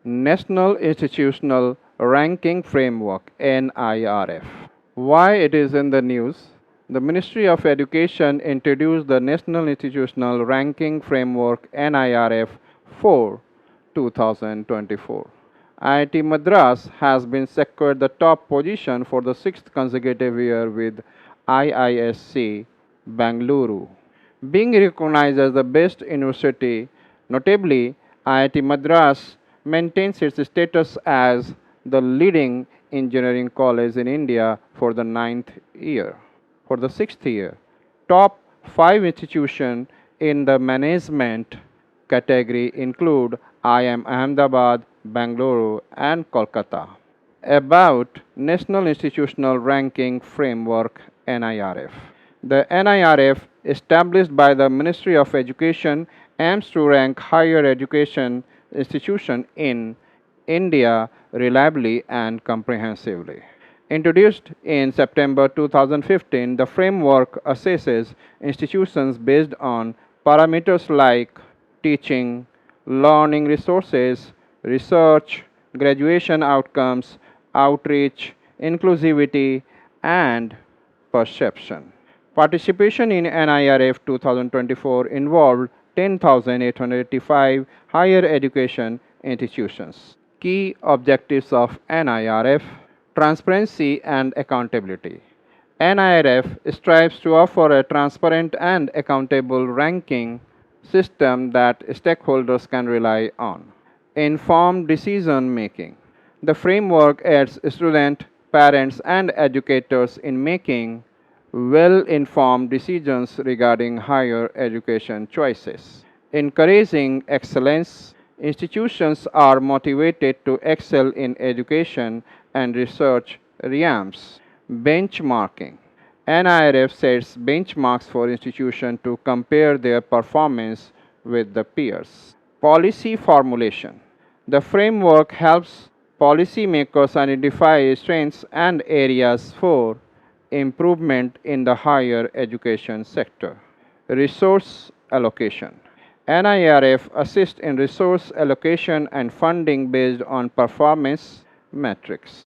National Institutional Ranking Framework (NIRF). Why it is in the news? The Ministry of Education introduced the National Institutional Ranking Framework (NIRF) for 2024. IIT Madras has been secured the top position for the sixth consecutive year with IISc Bangalore, being recognized as the best university. Notably, IIT Madras maintains its status as the leading engineering college in India for the sixth year. Top 5 institutions in the management category include IIM Ahmedabad, Bangalore, and Kolkata. About National Institutional Ranking Framework (NIRF). The NIRF, established by the Ministry of Education, aims to rank higher education institutions in India reliably and comprehensively. Introduced in September 2015, the framework assesses institutions based on parameters like teaching, learning resources, research, graduation outcomes, outreach, inclusivity, and perception. Participation in NIRF 2024 involved 10,885 higher education institutions. Key objectives of NIRF: transparency and accountability. NIRF strives to offer a transparent and accountable ranking system that stakeholders can rely on. Informed decision making. The framework aids students, parents, and educators in making well informed decisions regarding higher education choices. Encouraging excellence. Institutions are motivated to excel in education and research realms. Benchmarking. NIRF sets benchmarks for institutions to compare their performance with the peers. Policy formulation. The framework helps policymakers identify strengths and areas for improvement in the higher education sector. Resource allocation. NIRF assists in resource allocation and funding based on performance metrics.